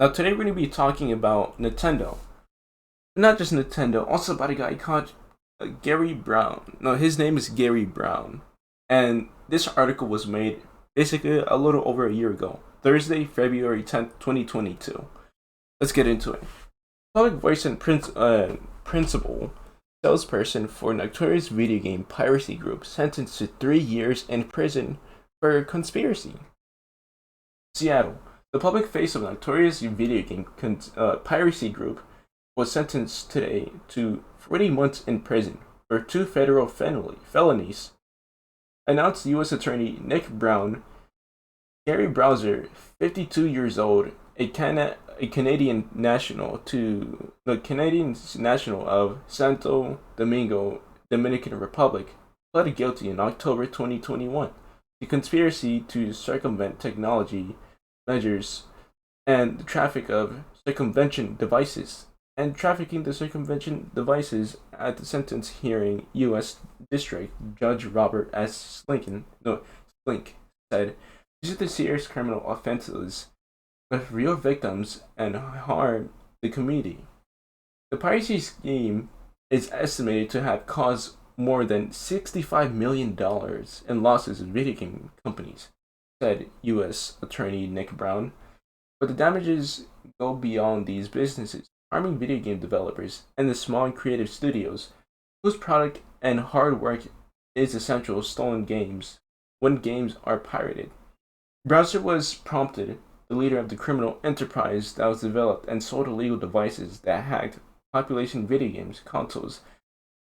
Now today we're going to be talking about Nintendo. Not just Nintendo, also about a guy called Gary Brown. No, his name is Gary Brown. And this article was made basically a little over a year ago, Thursday, February 10th, 2022. Let's get into it. Public voice and principal salesperson for notorious video game piracy group sentenced to 3 years in prison for conspiracy. Seattle. The public face of notorious video game piracy group was sentenced today to 40 months in prison for two federal felonies, announced U.S. Attorney Nick Brown. Gary Browser, 52 years old, a Canadian national of Santo Domingo, Dominican Republic, pleaded guilty in October 2021 to conspiracy to circumvent technology measures and the traffic of circumvention devices and trafficking the circumvention devices. At the sentence hearing, U.S. District Judge Robert S. Slink said, "These are the serious criminal offenses with real victims and harm the community." The piracy scheme is estimated to have caused more than $65 million in losses in video game companies, said U.S. Attorney Nick Brown. But the damages go beyond these businesses, harming video game developers and the small and creative studios whose product and hard work is essential stolen games when games are pirated. Browser was prompted the leader of the criminal enterprise that was developed and sold illegal devices that hacked population video games consoles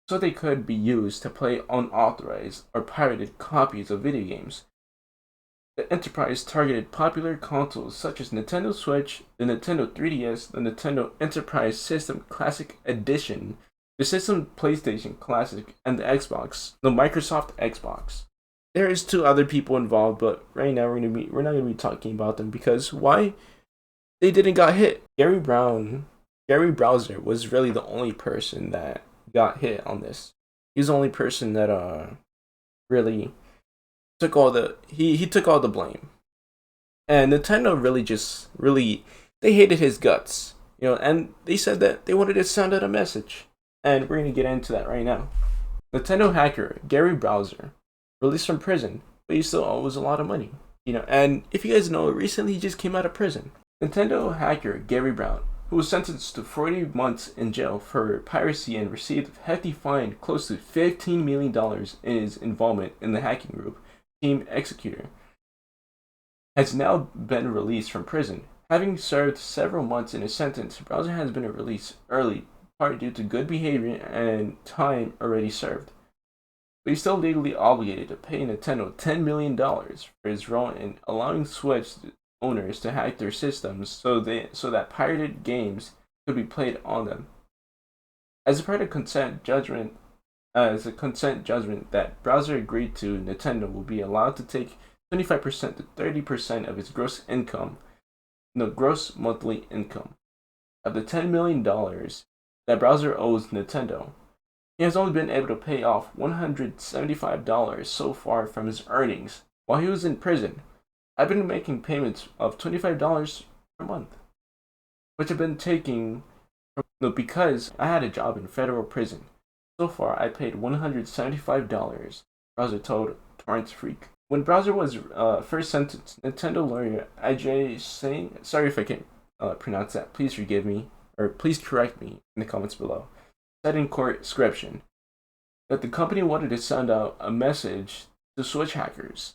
so they could be used to play unauthorized or pirated copies of video games. The enterprise targeted popular consoles such as Nintendo Switch, the Nintendo 3DS, the Nintendo Enterprise System Classic Edition, the System PlayStation Classic, and the Microsoft Xbox. There is two other people involved, but right now we're not gonna be talking about them because why? They didn't got hit. Gary Browser was really the only person that got hit on this. He's the only person that really took all the he took all the blame. And Nintendo really they hated his guts, and they said that they wanted to send out a message. And we're gonna get into that right now. Nintendo hacker Gary Browser, released from prison, but he still owes a lot of money. And if you guys know, recently he just came out of prison. Nintendo hacker Gary Brown, who was sentenced to 40 months in jail for piracy and received a hefty fine close to $15 million in his involvement in the hacking group Team Executor, has now been released from prison. Having served several months in his sentence, Browser has been released early, partly due to good behavior and time already served. But he's still legally obligated to pay Nintendo $10 million for his role in allowing Switch owners to hack their systems so that pirated games could be played on them. As a part of a consent judgment that Browser agreed to, Nintendo will be allowed to take 25% to 30% of its gross monthly income. Of the $10 million that Browser owes Nintendo, he has only been able to pay off $175 so far from his earnings while he was in prison. "I've been making payments of $25 per month, which I've been taking because I had a job in federal prison. So far, I paid $175, Browser told Torrent Freak. When Browser was first sentenced, Nintendo lawyer Ajay Singh, sorry if I can't pronounce that, please forgive me, or please correct me in the comments below, said in court description that the company wanted to send out a message to Switch hackers.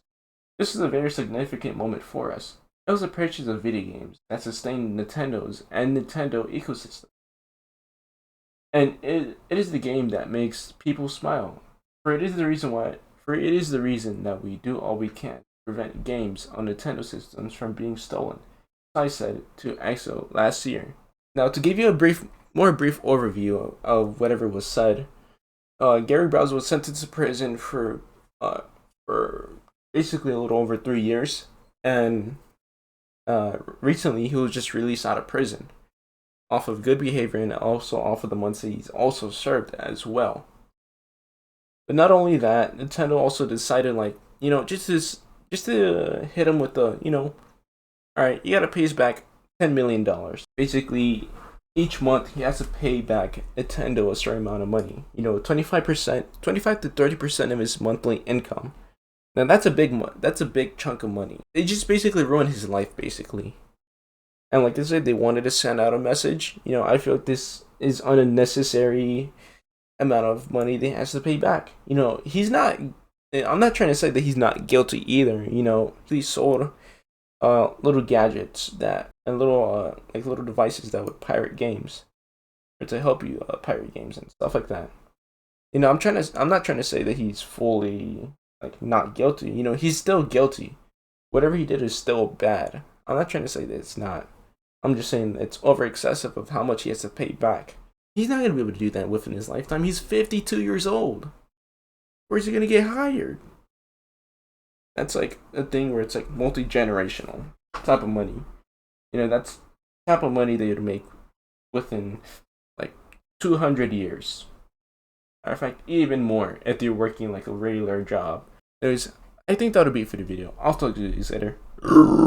"This is a very significant moment for us. It was the purchase of video games that sustained Nintendo's and Nintendo ecosystem. And it is the game that makes people smile. For it is the reason that we do all we can to prevent games on Nintendo systems from being stolen," I said to EXO last year. Now, to give you a more brief overview of whatever was said, Gary Browser was sentenced to prison for basically a little over 3 years, and recently he was just released out of prison off of good behavior and also off of the months that he's also served as well. But not only that, Nintendo also decided, just to hit him with the, all right, you gotta pay us back $10 million. Basically, each month he has to pay back Nintendo a certain amount of money. 25%, 25 to 30% of his monthly income. Now that's a big chunk of money. They just basically ruined his life, basically. And like I said, they wanted to send out a message. I feel like this is unnecessary amount of money they has to pay back. He's not. I'm not trying to say that he's not guilty either. He sold little gadgets that and little devices that would pirate games or to help you pirate games and stuff like that. I'm not trying to say that he's fully like not guilty. He's still guilty. Whatever he did is still bad. I'm not trying to say that it's not. I'm just saying it's over excessive of how much he has to pay back. He's not going to be able to do that within his lifetime. He's 52 years old. Where's he going to get hired? That's like a thing where it's like multi-generational type of money. That's the type of money they would make within like 200 years. Matter of fact, even more if you're working like a regular job. I think that'll be it for the video. I'll talk to you guys later.